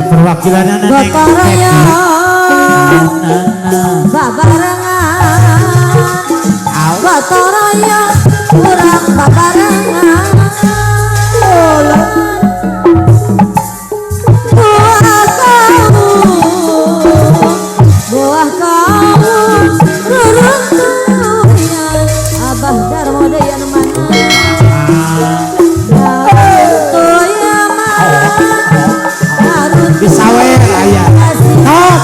perwakilan babarengan batoraya urang babarengan buah kamu ruruntuyan abah darmo daya mana disawer aya tok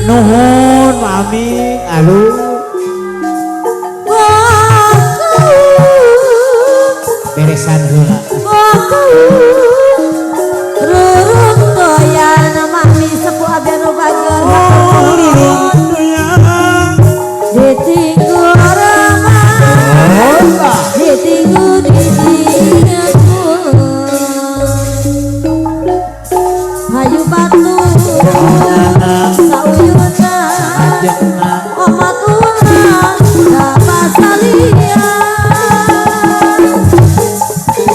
nuhun mami alu beresan heula rurung doyan mami sepuh abdi anu bager ditinggu rama ditinggu ditinggu hayu batu sauyuna omatuna dapasalia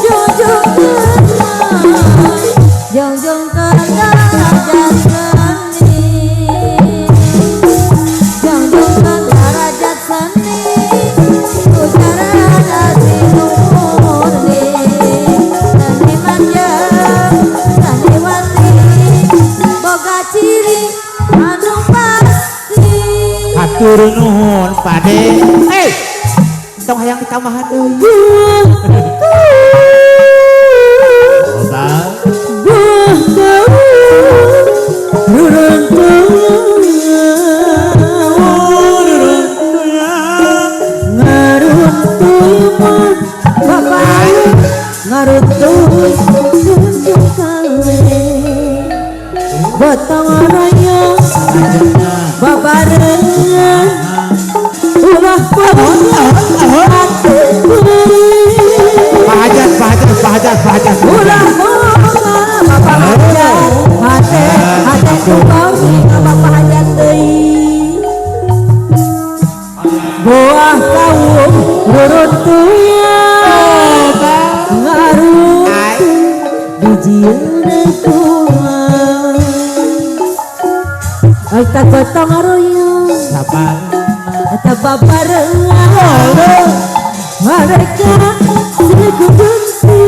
junjung junjung derajat seni junjung derajat seni ujaran hati murni seni manjang seni wati boga ciri anu pasti hatur nuhun pade hei tong hayang ditamahan deui Batang raya babarengan ulah bahajat ulah babarengan hate kubami bapak hajat deui buah kaum ruruntuyan ngaruh dijieun tuhan eta gotong royong sabar eta babarengan mereka silih benci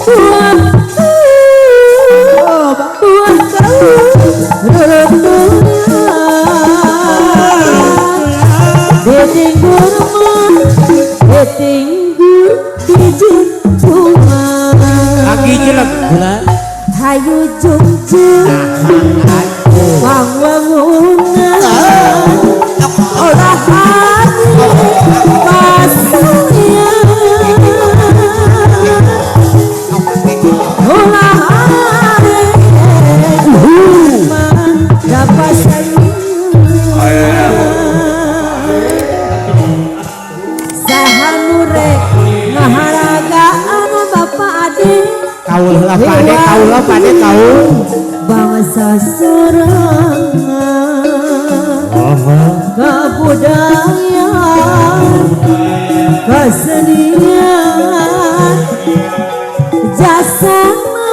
buah kau ruruntuyan ditinggur ditinggur dijintungan lagi jelek bulan hayu jungjung wangwangunan olah hati pasurian olah hati man dapat sahanure ngaharagaan bapak adik kaul pade kaul bangsa sorangan kebudayaan kesenian jasana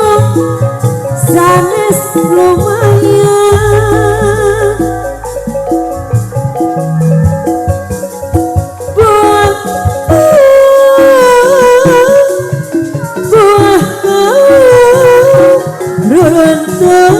sanes lumayan ruruntuyan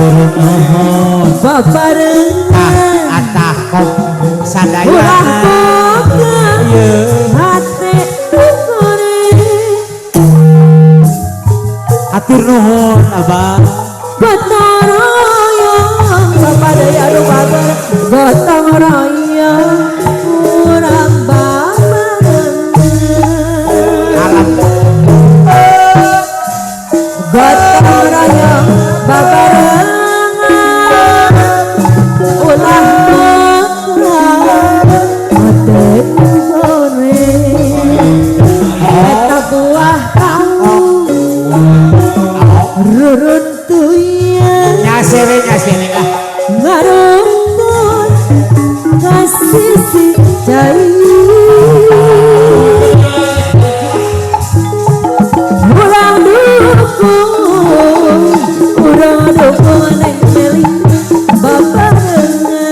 turun nuhun babarengan atah kok ulah sadayana boga ieu hati ukure atur nuhun abang gotong royong bapadaya anu babar gotong royong urang babarengan alam gotong royong babarengan ulah boga hati ukure eta buah kamu ruruntuyan nyasere lah ngarumpun kasih si cai urang dukung neng meli babarengan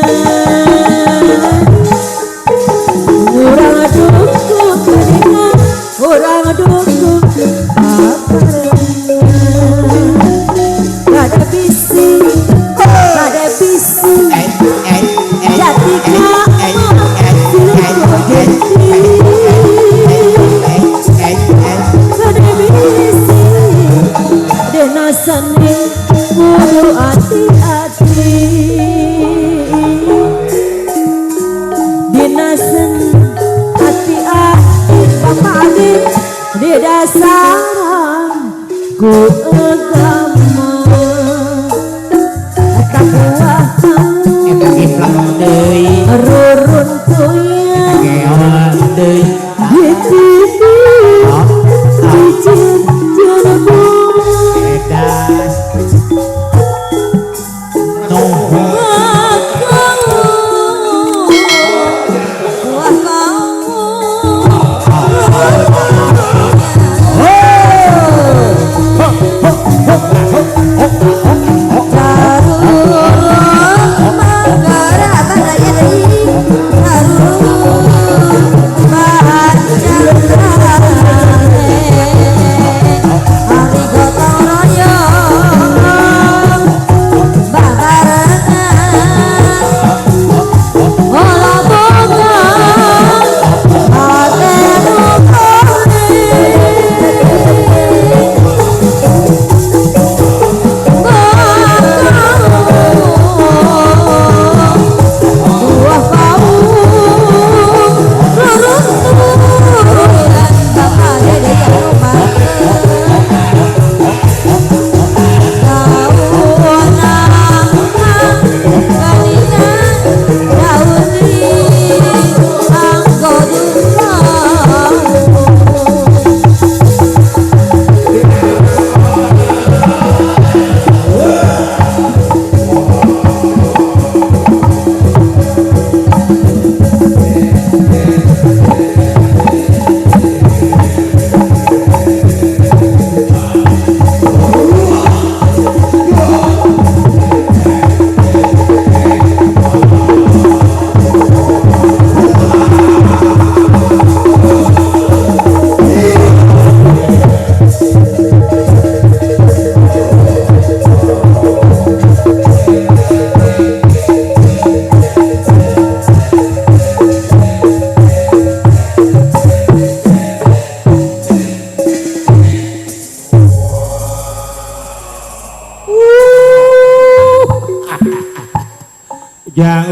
urang dukung keningan urang dukung babarengan kada bisi jati kamu silko jati kada bisi denasane kudu hati-hati dinasen hati-hati pamade di dasaran ku agama eta buah kamu eta giplang deui ruruntuyan geon deui gitu cicit jerebu edan nuhun yang